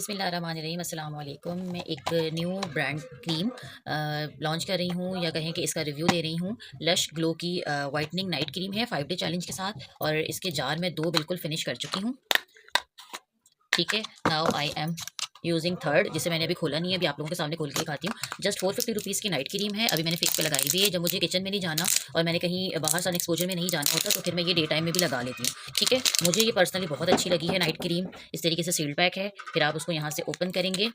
बिस्मिल्लाहिर्रहमानिर्रहीम अस्सलाम वालेकुम। मैं एक न्यू ब्रांड क्रीम लॉन्च कर रही हूँ या कहें कि इसका रिव्यू दे रही हूँ। लश ग्लो की वाइटनिंग नाइट क्रीम है 5 डे चैलेंज के साथ, और इसके जार में 2 बिल्कुल फिनिश कर चुकी हूँ। ठीक है, now I am using third, जिसे मैंने अभी खोला नहीं है, अभी आप लोगों के सामने खोल के दिखाती हूँ। जस्ट 450 रुपीज़ की नाइट क्रीम है। अभी मैंने फेस पे लगाई हुई है। जब मुझे किचन में नहीं जाना और मैंने कहीं बाहर सन एक्सपोजर में नहीं जाना होता तो फिर मैं ये डे टाइम में भी लगा लेती हूँ। ठीक है, मुझे ये पर्सनली बहुत अच्छी लगी है नाइट क्रीम। इस तरीके से सील्ड पैक है। फिर आप उसको यहाँ से ओपन करेंगे।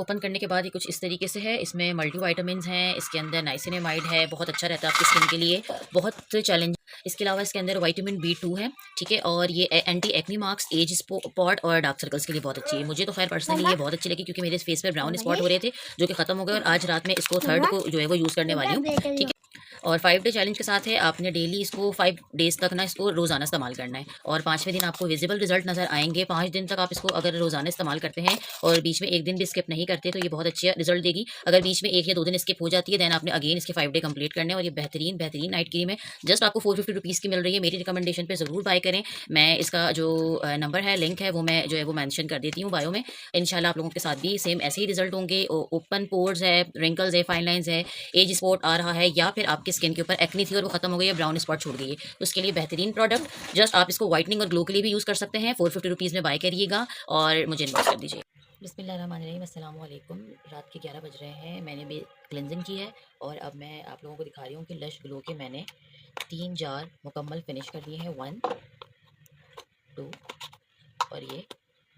ओपन करने के बाद ये कुछ इस तरीके से है। इसमें मल्टी विटामिन्स हैं, इसके अंदर नाइसिनेमाइड है, बहुत अच्छा रहता है आपकी स्किन के लिए, बहुत चैलेंज। इसके अलावा इसके अंदर विटामिन B2 है। ठीक है, और ये anti acne marks, age spot और डार्क सर्कल्स के लिए बहुत अच्छी है। मुझे तो खैर पर्सनली ये बहुत अच्छी लगी, क्योंकि मेरे फेस पे ब्राउन स्पॉट हो रहे थे जो कि खत्म हो गए, और आज रात में इसको थर्ड को जो है वो यूज़ करने वाली हूँ। ठीक है, और 5 डे चैलेंज के साथ है, आपने डेली इसको 5 डेज़ तक ना इसको रोज़ाना इस्तेमाल करना है, और 5वें दिन आपको विजिबल रिजल्ट नज़र आएंगे। 5 दिन तक आप इसको अगर रोज़ाना इस्तेमाल करते हैं और बीच में एक दिन भी स्किप नहीं करते तो ये बहुत अच्छे रिजल्ट देगी। अगर बीच में 1 या 2 दिन स्किप हो जाती है, देन आपने अगेन इसके 5 डे कंप्लीट करने हैं, और ये बेहतरीन बेहतरीन नाइट क्रीम है। जस्ट आपको 450 रुपीज़ की मिल रही है। मेरी रिकमेंडेशन पे ज़रूर बाय करें। मैं इसका जो नंबर है, लिंक है, वो मैं जो है वो मेंशन कर देती हूँ बायो में। इंशाल्लाह आप लोगों के साथ भी सेम ऐसे ही रिजल्ट होंगे। ओपन पोर्स है, रिंकल्स है, फाइन लाइन्स है, एज स्पॉट आ रहा है, या फिर आपकी स्किन के ऊपर एक्नी थी और वो खत्म हो गई है, ब्राउन स्पॉट छूट गई है, तो उसके लिए बेहतरीन प्रोडक्ट। जस्ट आप इसको व्हाइटनिंग और ग्लो के लिए भी यूज़ कर सकते हैं। 450 रुपीज़ में बाय करिएगा और मुझे इनबॉक्स कर दीजिए। बिस्मिल्लाहिर्रहमानिर्रहीम, अस्सलाम वालेकुम। रात के 11 बज रहे हैं। मैंने भी क्लेंजिंग की है, और अब मैं आप लोगों को दिखा रही हूँ कि लश ग्लो के मैंने 3 जार मुकम्मल फिनिश कर लिए हैं। 1, 2 और ये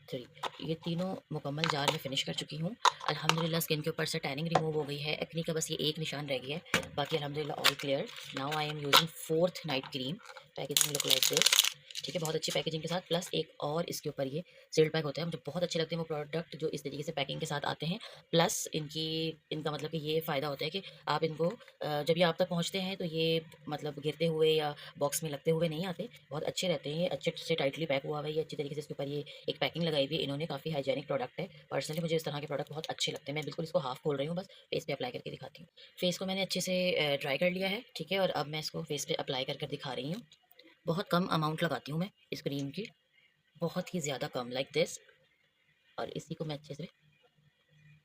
3। ये तीनों मुकम्मल जार में फिनिश कर चुकी हूँ। अल्हम्दुलिल्लाह स्किन के ऊपर से टैनिंग रिमूव हो गई है। एक्नी का बस ये एक निशान रह गया है, बाकी अल्हम्दुलिल्लाह all clear. Now I am using fourth night cream. Packaging look like this. ठीक है, बहुत अच्छी पैकेजिंग के साथ, प्लस एक और इसके ऊपर ये सील्ड पैक होता है। मुझे बहुत अच्छे लगते हैं वो प्रोडक्ट जो इस तरीके से पैकिंग के साथ आते हैं। प्लस इनका मतलब कि ये फ़ायदा होता है कि आप इनको जब ये आप तक पहुँचते हैं तो ये मतलब गिरते हुए या बॉक्स में लगते हुए नहीं आते, बहुत अच्छे रहते हैं। ये अच्छे से टाइटली पैक हुआ हुआ है, ये अच्छी तरीके से इसके ऊपर ये एक पैकिंग लगाई हुई है इन्होंने। काफ़ी हाइजेनिक प्रोडक्ट है। पर्सनली मुझे इस तरह के प्रोडक्ट बहुत अच्छे लगते हैं। मैं बिल्कुल इसको हाफ खोल रही हूँ, बस फेस पे अप्लाई करके दिखाती हूँ। फेस को मैंने अच्छे से ड्राई कर लिया है। ठीक है, और अब मैं इसको फेस पे अप्लाई कर कर दिखा रही हूँ। बहुत कम अमाउंट लगाती हूँ मैं इस क्रीम की, बहुत ही ज़्यादा कम, लाइक दिस। और इसी को मैं अच्छे से,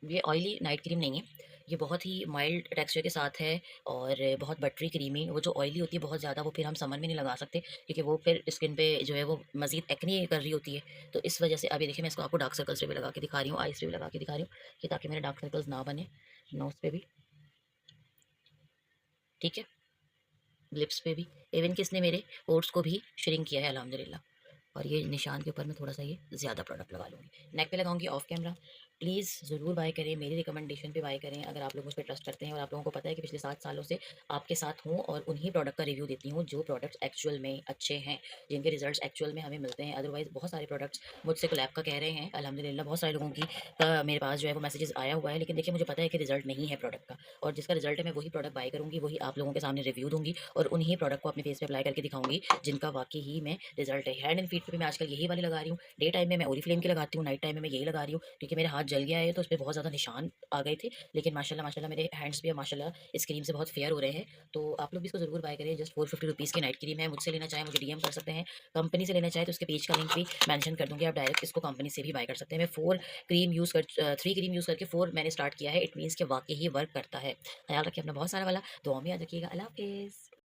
ये ऑयली नाइट क्रीम नहीं है, ये बहुत ही माइल्ड टेक्सचर के साथ है, और बहुत बटरी क्रीमी। वो जो ऑयली होती है बहुत ज़्यादा, वो फिर हम समर में नहीं लगा सकते, क्योंकि वो फिर स्किन पे जो है वो मज़ीद एक्ने कर रही होती है। तो इस वजह से अभी देखिए मैं इसको आपको डार्क सर्कल्स पे भी लगा के दिखा रही हूँ, आइस पे भी लगा के दिखा रही हूँ, कि ताकि मेरे डार्क सर्कल्स ना बने। नोज़ पे भी, ठीक है, लिप्स पे भी, इवन कि इसने मेरे पोर्स को भी श्रिंक किया है अल्हम्दुलिल्लाह। और ये निशान के ऊपर मैं थोड़ा सा ये ज़्यादा प्रोडक्ट लगा लूँगी, नेक पे लगाऊंगी ऑफ कैमरा। प्लीज़ ज़रूर बाय करें, मेरी रिकमेंडेशन पे बाय करें, अगर आप लोग मुझ पर ट्रस्ट करते हैं, और आप लोगों को पता है कि पिछले 7 सालों से आपके साथ हूँ और उन्हीं प्रोडक्ट का रिव्यू देती हूँ जो प्रोडक्ट्स एक्चुअल में अच्छे हैं, जिनके रिजल्ट्स एक्चुअल में हमें मिलते हैं। अदरवाइज़ बहुत सारे प्रोडक्ट्स मुझसे कोलैब का कह रहे हैं, अल्हम्दुलिल्लाह बहुत सारे लोगों की मेरे पास जो है वो मैसेजेस आया हुआ है, लेकिन देखिए मुझे पता है कि रिजल्ट नहीं है प्रोडक्ट का, और जिसका रिजल्ट है मैं वही प्रोडक्ट बाय करूँगी, वही आप लोगों के सामने रिव्यू दूँगी, और उन्हीं प्रोडक्ट को अपने फेस पे अप्लाई करके दिखाऊँगी जिनका वाक़ई ही में रिजल्ट है। हैंड एंड फीट पे भी मैं आजकल यही वाली लगा रही हूँ। डे टाइम में मैं ओरिफ्लेम की लगाती हूँ, नाइट टाइम में मैं यही लगा रही हूँ, क्योंकि मेरे हाथ जल गया है तो उस पे बहुत ज़्यादा निशान आ गए थे। लेकिन माशाल्लाह माशाल्लाह मेरे हैंड्स भी अब माशाल्लाह इस क्रीम से बहुत फेयर हो रहे हैं। तो आप लोग भी इसको ज़रूर बाय करें। जस्ट 450 रुपीज़ की नाइट क्रीम है। मुझसे लेना चाहें मुझे डीएम कर सकते हैं, कंपनी से लेना चाहें तो उसके पेज का लिंक भी मेंशन कर दूँगी, आप डायरेक्ट इसको कंपनी से भी बाय कर सकते हैं। मैं 3 क्रीम यूज़ करके 4 मैंने स्टार्ट किया है। इट मीन्स कि वाक़ई ही वर्क करता है। ख्याल रखिए अपना बहुत सारा वाला, दुआ में याद रखिएगा। अल्लाह हाफ़िज़।